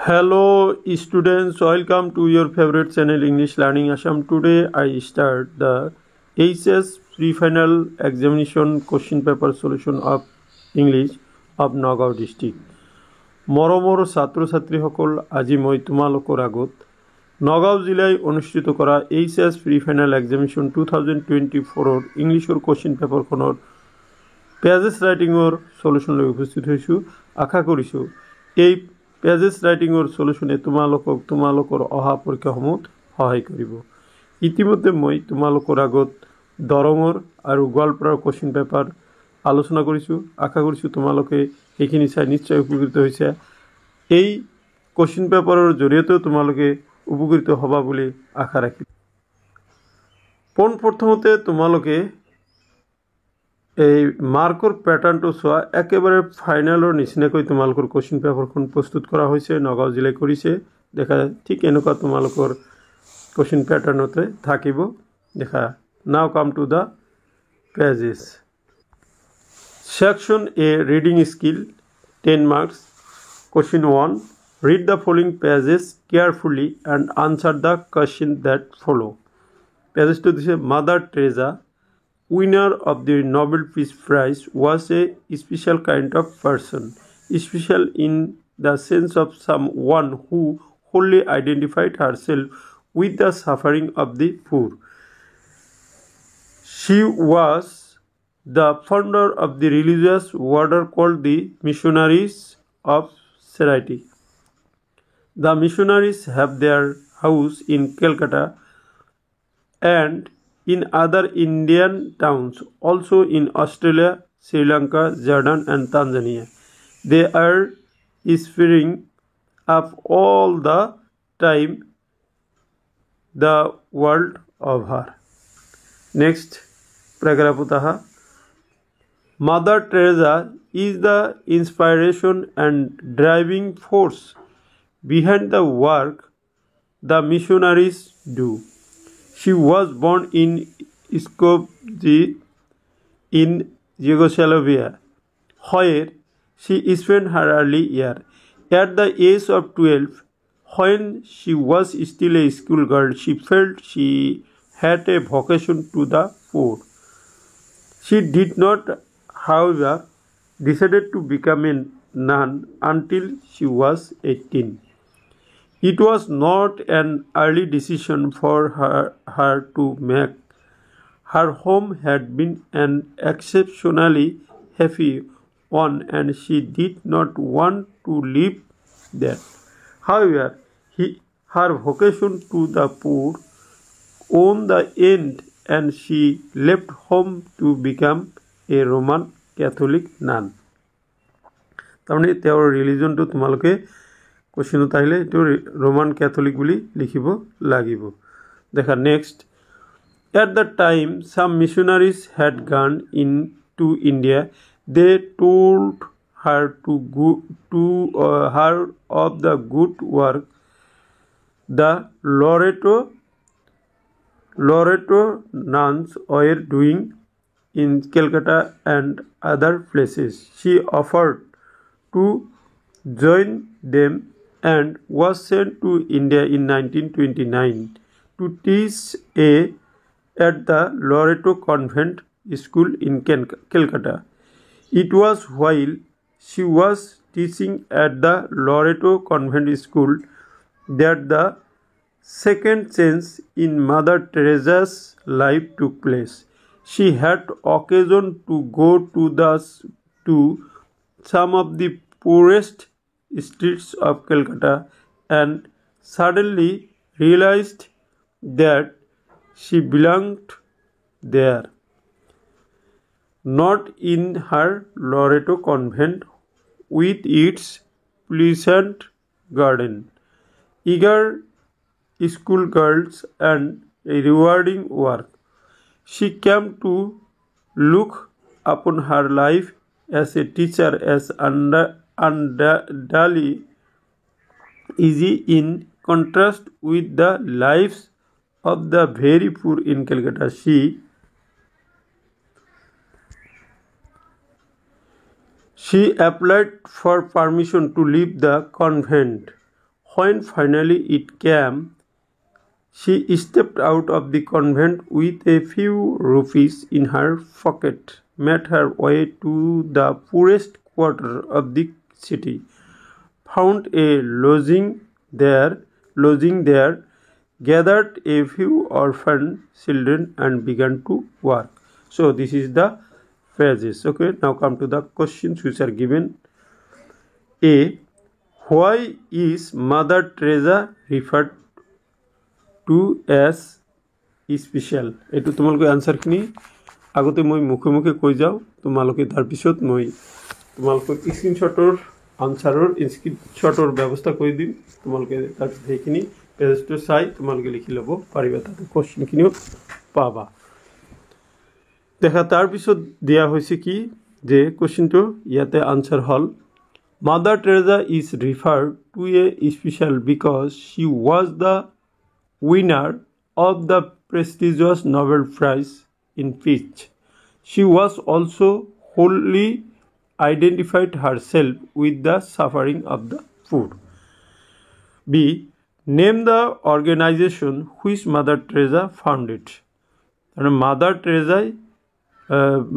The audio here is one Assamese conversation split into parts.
Hello students, welcome to your favorite channel English Learning Assam. Today I start the HS pre-final examination question paper solution of English of Nagaon district. মৰমৰ ছাত্ৰ ছাত্ৰীসকল আজি মই তোমালোকৰ আগত নগাঁও জিলায় অনুষ্ঠিত কৰা HS প্ৰি-ফাইনেল এক্সামিনেশ্যন 2024 ইংলিছৰ কোৱেশ্চন পেপাৰখনৰ পেজেছ ৰাইটিঙৰ সলিউশন লৈ উপস্থিত হৈছোঁ। আশা কৰিছোঁ এই পেজেছ ৰাইটিঙৰ সলিউশনে তোমালোকৰ অহা পৰীক্ষাসমূহত সহায় কৰিব। ইতিমধ্যে মই তোমালোকৰ আগত দৰঙৰ আৰু গোৱালপাৰাৰ কোৱেশ্চন পেপাৰ আলোচনা কৰিছোঁ। আশা কৰিছোঁ তোমালোকে এইখিনি চাই নিশ্চয় উপকৃত হৈছে। এই কোৱেশ্চন পেপাৰৰ জৰিয়তে তোমালোকে উপকৃত হ'বা বুলি আশা ৰাখি পোনপ্ৰথমতে তোমালোকে এই মাৰ্কৰ প্যাটাৰ্নটো চোৱা। একেবাৰে ফাইনেলৰ নিচিনাকৈ তোমালোকৰ কোৱেশ্চন পেপাৰখন প্ৰস্তুত কৰা হৈছে, নগাঁও জিলাই কৰিছে। দেখা ঠিক এনেকুৱা তোমালোকৰ কোৱেশ্চন প্যাটাৰ্নতে থাকিব। দেখা নাও come to the pages. Section A, reading skill, 10 marks. Question 1, read the following pages carefully and answer the questions that follow. Pages 2 is Mother Teresa, winner of the Nobel Peace Prize, was a special kind of person, special in the sense of someone who wholly identified herself with the suffering of the poor. She was the founder of the religious order called the Missionaries of Charity. The missionaries have their house in Calcutta and in other Indian towns, also in Australia, Sri Lanka, Jordan and Tanzania. They are spring up all the time the world over. Next paragraph utaha. Mother Teresa is the inspiration and driving force behind the work the missionaries do. She was born in Skopje in Yugoslavia, where she spent her early years. At the age of 12, when she was still a schoolgirl, she felt she had a vocation to the poor. She did not, however, decided to become a nun until she was 18. It was not an early decision for her to make. Her home had been an exceptionally happy one and she did not want to leave there. However, her vocation to the poor won the end and she left home to become a Roman Catholic nun. তাৰমানে তেওঁৰ ৰিলিজনটো তোমালোকে কোৱেশ্চনত আহিলে এইটো ৰোমান কেথলিক বুলি লিখিব লাগিব। দেখা next. At the time some missionaries had gone into India. They told her her of the good work the Loreto nuns were doing in Calcutta and other places. She offered to join them and was sent to India in 1929 to teach at the Loreto Convent School in Calcutta. It was while she was teaching at the Loreto Convent School that the second change in Mother Teresa's life took place. She had occasion to go to some of the poorest streets of Calcutta and suddenly realized that she belonged there, not in her Loreto convent with its pleasant garden, eager schoolgirls and a rewarding work. She came to look upon her life as a teacher as undoubtedly easy in contrast with the lives of the very poor in Calcutta. She applied for permission to leave the convent When finally it came, she stepped out of the convent with a few rupees in her pocket, made her way to the poorest quarter of the city, found a lodging there, gathered a few orphan children and began to work. So this is the phases. Okay, now come to the questions which are given. A. Why is Mother Teresa referred to as special? এইটো তোমালোকে আনসাৰখিনি আগতে মই মুখে মুখে কৈ যাওঁ, তোমালোকে তাৰপিছত মই তোমালোকক স্ক্ৰীনশ্বটৰ আনসাৰৰ স্ক্ৰীনশ্বটৰ ব্যৱস্থা কৰি দিম। তোমালোকে তাৰপিছত সেইখিনি পেজটো চাই তোমালোকে লিখি ল'ব পাৰিবা, তাতে কুৱেশ্যনখিনিও পাবা। দেখা তাৰপিছত দিয়া হৈছে কি যে কুৱেশ্যনটো ইয়াতে আনসাৰ হ'ল Mother Teresa is referred to a special because she was the winner of the prestigious Nobel Prize in Peace. She was also wholly identified herself with the suffering of the poor. B. Name the organization which Mother Teresa founded. Mother Teresa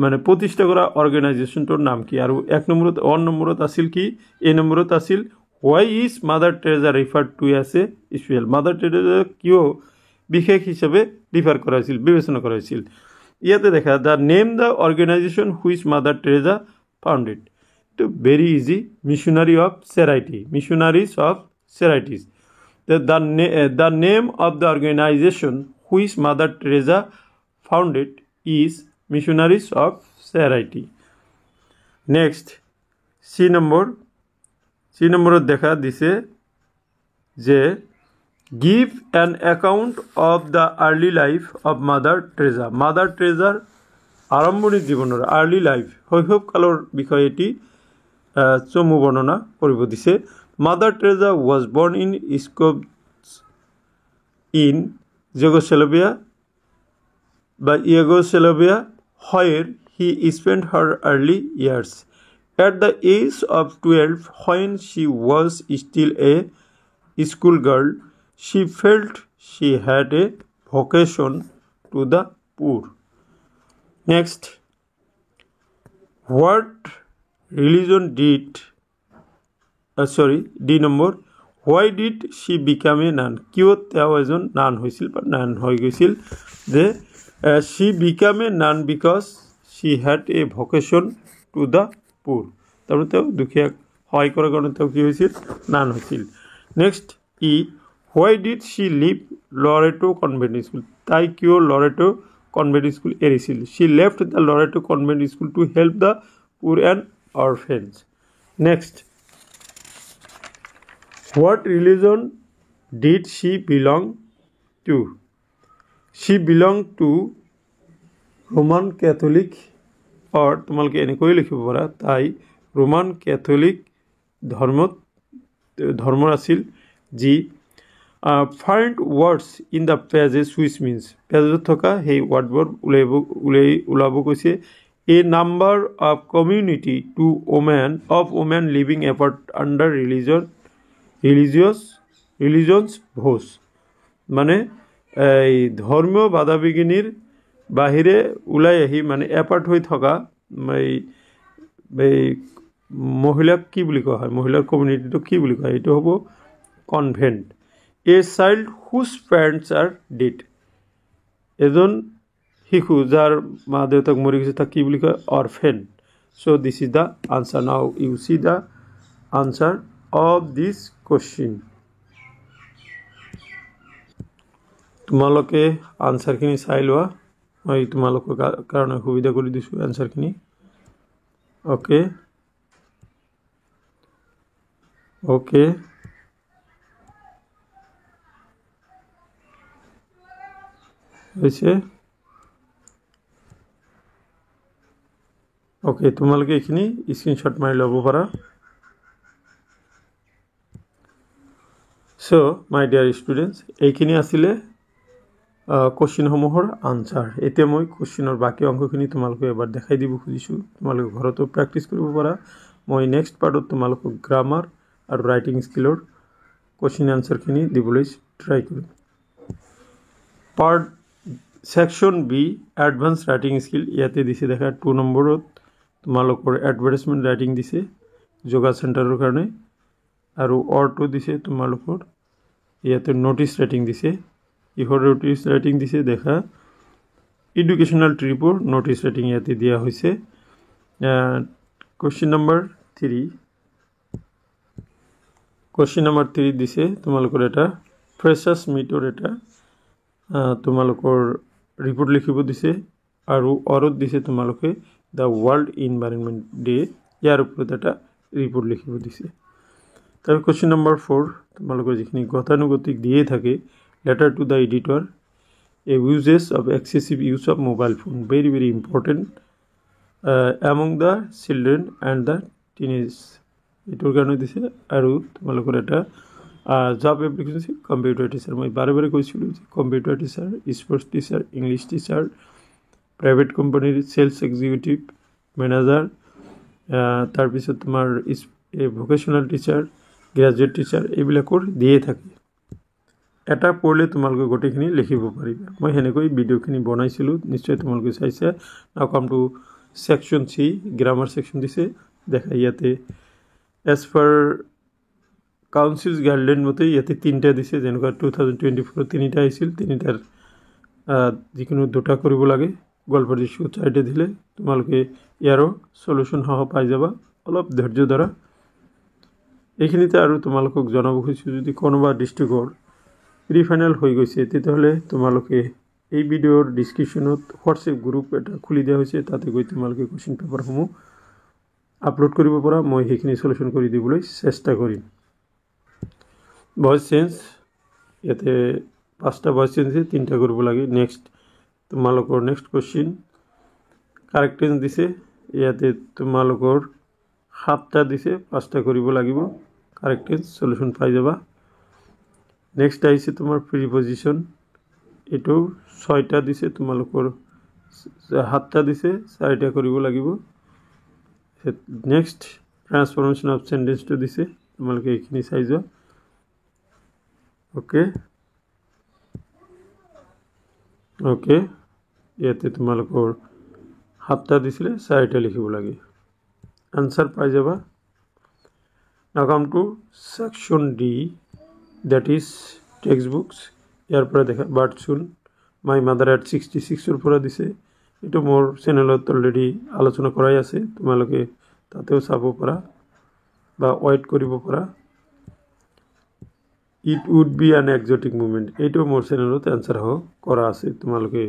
মানে প্রতিষ্ঠা করা অর্গানাইজেশনটোর নাম কি? আর এক নম্বরত নম্বরত আছিল কি? এ নম্বরত আছিল why is Mother Teresa referred to as a special. Mother Teresa কিয় বিশেষ হিসাবে রিফার করা হয়েছিল, বিবেচনা করা হয়েছিল। ইয়াতে দেখা the name the organisation which Mother Teresa founded, তো very easy, Missionary of Charity, Missionaries of Charities. The name of the organisation which Mother Teresa founded is Missionaries of Charity. Next, C number দেখা দিছে যে give an account of the early life of Mother Teresa. Mother Teresa আৰম্ভণি জীৱনৰ early life শৈশৱকালৰ বিষয়ে এটি চমু বৰ্ণনা কৰিব দিছে। Mother Teresa was born in Skopje in Yugoslavia, where he spent her early years. At the age of 12, when she was still a schoolgirl, she felt she had a vocation to the poor. Next, what religion did, D number, why did she become a nun? কিয় তেওঁ এজন নান হৈছিল বা নান হৈ গৈছিল? যে she became a nun because she had a vocation to the poor. তাৰমানে তেওঁ দুখীয়াক সহায় কৰাৰ কাৰণে তেওঁ কি হৈছিল? নান হৈছিল। Next E why did she leave Loreto Convent School? তাই কিয় Loreto Convent School এৰিছিল? She left the Loreto Convent School to help the poor and orphans. Next, what religion did she belong to? She belonged to Roman Catholic, or তোমালোকে এনেকৈ লিখিব পাৰা তাই ৰোমান কেথলিক ধৰ্মৰ আছিল। যি find words in the pages which means, পেজত থকা সেই ৱৰ্ডবোৰ ওলাব কৈছে। A number of community to women living apart under religious vows, মানে এই ধৰ্মীয় বাধা বিঘিনিৰ বাহিৰে ওলাই আহি মানে এপাৰ্ট হৈ থকা এই মহিলাক কি বুলি কোৱা হয়? মহিলাৰ কমিউনিটিটো কি বুলি কোৱা হয়? এইটো হ'ব কনভেণ্ট। এ চাইল্ড হুজ পেৰেণ্টছ আৰ ডেড, এজন শিশু যাৰ মা দেউতাক মৰি গৈছে তাক কি বুলি কয়? Orphan. So' this is the answer. Now you see the answer of this question. তোমালোকে আনচাৰখিনি চাই লোৱা, মই তোমালোকৰ কাৰণে সুবিধা কৰি দিছোঁ এনচাৰখিনি। অ'কে হৈছে। অ'কে, তোমালোকে এইখিনি স্ক্ৰীনশ্বট মাৰি ল'ব পাৰা। চ' মাই ডিয়াৰ ষ্টুডেণ্টছ, এইখিনি আছিলে কুৱেশ্যনসমূহৰ আনচাৰ। এতিয়া মই কুৱেশ্যনৰ বাকী অংশখিনি তোমালোকে এবাৰ দেখাই দিব খুজিছোঁ, তোমালোকে ঘৰতো প্ৰেক্টিছ কৰিব পাৰা। মই নেক্সট পাৰ্টত তোমালোকক গ্ৰামাৰ আৰু ৰাইটিং স্কিলৰ কোশ্চিন আনসাৰখিনি দিবলৈ ট্ৰাই কৰিম part section B advance writing skill ইয়াতে দিছে দেখা 2 নম্বৰত তোমালোকৰ এডভাৰটাইজমেন্ট ৰাইটিং দিছে যোগা চেণ্টাৰৰ কাৰণে আৰু অৰটো দিছে তোমালোকৰ ইয়াতে নোটিছ ৰাইটিং দিছে ইহৰ নোটিছ ৰাইটিং দিছে দেখা এডুকেশনাল ট্ৰিপৰ নোটিছ ৰাইটিং ইয়াতে দিয়া হৈছে কোশ্চিন নম্বৰ 3 কোশ্চিন নম্বৰ 3 দিছে তোমালোকৰ এটা ফ্ৰেছাৰ্ছ মিটৰ এটা তোমালোকৰ ৰিপোৰ্ট লিখিব দিছে আৰু অৰত দিছে তোমালোকে দা ওয়াৰ্ল্ড এনवायरमेंट ডে ইয়াৰ ওপৰত এটা ৰিপোৰ্ট লিখিব দিছে তাৰ কোশ্চিন নম্বৰ 4 তোমালোকৰ যিখিনি গতানুগতিক দিয়ে থাকে letter to the editor a uses of excessive use of mobile phone very important among the children and the teenagers এটোৰ কাৰণে দিছে আৰু তোমালোকৰ এটা জব এপ্লিকেশন কম্পিউটাৰ টিচাৰ মই বাৰে কৈছিলো যে computer teacher sports teacher English teacher private কোম্পানীৰ সেলস এক্সিকিউটিভ ম্যানেজাৰ তাৰ পিছত তোমাৰ ভোকেশনাল টিচাৰ গ্ৰেজুৱেট টিচাৰ এইবিলাকৰ দিয়ে থাকে এটা পঢ়লে তোমালোকে গোটেইখিনি লিখিব পাৰিবা মই হেনেকৈ ভিডিওখিনি বনাইছিলো নিশ্চয় তোমালোকে চাইছা now come to section C grammar section দিছে দেখা ইয়াতে as per council's guideline মতে ইয়াতে তিনটা দিছে যেনেকৈ 2024 তিনিটা আছিল তিনিটাৰ যিকোনো দুটা কৰিব লাগে গল্পৰ দিশু চাইতে দিলে তোমালোকে ইয়াৰো সলিউশন সহ পাই যাবা অলপ ধৈৰ্য ধৰা এইখিনিতে আৰু তোমালোকক জনাব খুজিছো যদি কোনোবা ডিস্ট্ৰিক্টৰ প্ৰি ফাইনাল হৈ গৈছে তেতিয়াহলে তোমালোকে এই ভিডিওৰ ডেসক্ৰিপচনত হোৱাটসঅ্যাপ গ্ৰুপ এটা খুলি দিয়া হৈছে তাতে গৈ তোমালোকে কোশ্চেন পেপাৰসমূহ আপলোড কৰিব পৰা মই হেখিনি সলিউশন কৰি দিবলৈ চেষ্টা কৰিম ভয়েস চেঞ্জ ইয়াতে পাঁচটা ভয়েস চেঞ্জ আছে তিনটা কৰিব লাগে নেক্সট তোমালোকৰ নেক্সট কোশ্চেন কাৰেক্টেন্স দিছে ইয়াতে তোমালোকৰ সাতটা দিছে পাঁচটা কৰিব লাগিব কাৰেক্টেন্স সলিউশন পাই যাবা নেক্সট আইছে তোমাৰ প্ৰিপজিশন এটো 6টা দিছে তোমালোকৰ সাতটা দিছে 4টা কৰিব লাগিব নেক্সট ট্ৰান্সফৰমেশন অফ সেন্টেন্স টু দিছে তোমালোকে এইখিনি চাই যোৱা ওকে ইয়াতে তোমালোকৰ সাতটা দিছিলে 4টা লিখিব লাগে আনসার পাই যাবা নাও come to section D that is textbooks ইয়াৰ পৰা দেখা বাট শুন মাই মাদাৰ এট 66 ৰ পৰা দিছে এটো মোৰ চেনেলত অলৰেডি আলোচনা কৰাই আছে তোমালোকে তাতেও চাব পাৰা বা ওয়েট কৰিব পাৰা it would be an exotic moment এটো মোৰ চেনেলত আনসাৰ হ কৰা আছে তোমালোকে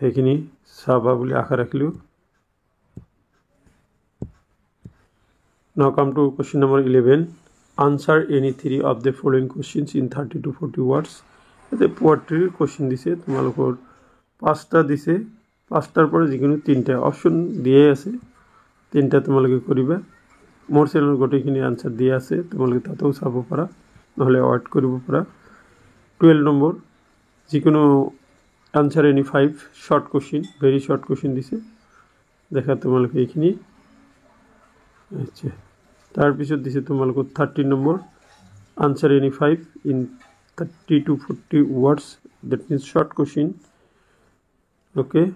হেখিনি চাবা বুলি আশা ৰাখিলো now come to question number 11 answer any three of the following questions in 30 to 40 words the poetry question দিছে তোমালোকৰ পাঁচটা দিছে পাঁচটাৰ পৰা যিকোনো তিনটা অপশন দিয়ে আছে তিনটা তোমালোকে কৰিবা মোৰ চেনেলৰ গোটেইখিনি আনসাৰ দিয়া আছে তোমালোকে তাতেও চাব পাৰা নহলে ওয়াট কৰিব পাৰা 12 নম্বৰ যিকোনো answer any 5 short question very short question দিছে দেখা তোমালোকে এইখিনি আচ্ছা তাৰ পিছত দিছে তোমালোকৰ 13 number answer any 5 in 30 to 40 words that means short question okay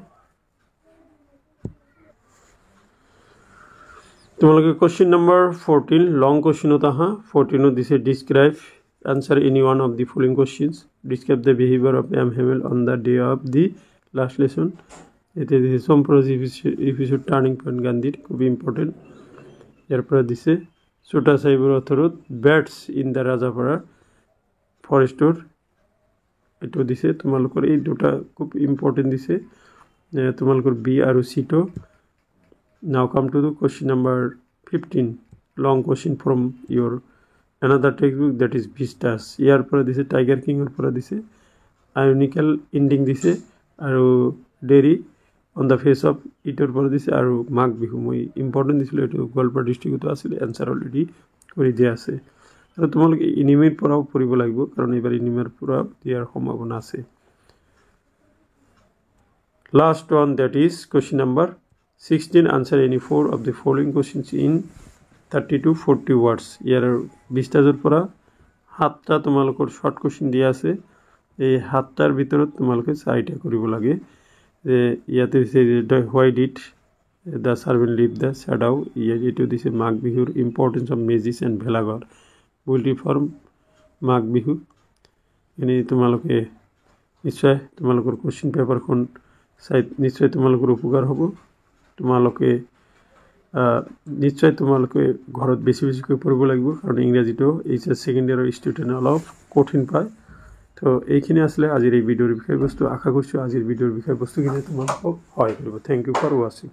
তোমালোকে question number 14 long question ত আহা 14 দিছে describe answer any one of the following questions describe the behavior of M. Hamel on the day of the last lesson it is some episode turning point Gandhir খুব ইম্পর্টেন্ট এরপর দিছে ছোটা সাইবর অথরত ব্যাটস ইন দা রাজাপাড়া ফরেস্টর এটো দিছে তোমালোকৰ এই দুটা খুব ইম্পৰ্টেন্ট দিছে তোমালোকৰ বি আর সিটো now come to the question number 15 long question from your another textbook that is Vistas ইয়াৰ পৰা দিছে টাইগাৰ কিং এৰ পৰা দিছে আয়নিক্যাল এন্ডিং দিছে আৰু dairy on the face of ইটৰ পৰা দিছে আৰু মাঘ বিহু মই ইম্পৰ্টেন্ট দিছিল এটো গোৱালপাৰা ডিস্ট্ৰিক্টত আছিল আনসাৰ অলৰেডি কৰি দিয়া আছে আৰু তোমালোকে ইনিমেৰ পৰাও পঢ়িব লাগিব কাৰণ এবাৰ ইনিমেৰ পৰা দিয়াৰ সম্ভাৱনা আছে last one that is question number 16 answer any four of the following questions in 30 to 40 words ইয়াৰ 20 টাৰ পৰা 7টা তোমালোকৰ শৰ্ট কুৱেশ্যন দিয়া আছে এই 7টাৰ ভিতৰত তোমালোকে 4টা কৰিব লাগে যে ইয়াতে দিছে why did the servant leave the shadow এইটো দিছে মাঘ বিহুৰ ইম্পৰ্টেঞ্চ অফ মেজিছ এণ্ড ভেলাঘৰ উইল ৰিফৰ্ম মাঘ বিহু এনেই তোমালোকে নিশ্চয় তোমালোকৰ কুৱেশ্যন পেপাৰখন চাই নিশ্চয় তোমালোকৰ উপকাৰ হ'ব তোমালোকে নিশ্চয় তোমালোকে ঘৰত বেছিকৈ পঢ়িব লাগিব কাৰণ ইংৰাজীটো এইচএছ ছেকেণ্ড ইয়াৰৰ ষ্টুডেণ্ট অলপ কঠিন পায় তো এইখিনি আসলে আজিৰ এই ভিডিঅ'ৰ বিষয়বস্তু আশা কৰিছোঁ আজিৰ ভিডিঅ'ৰ বিষয়বস্তুখিনি তোমালোকক সহায় কৰিব থেংক ইউ ফৰ ৱাচিং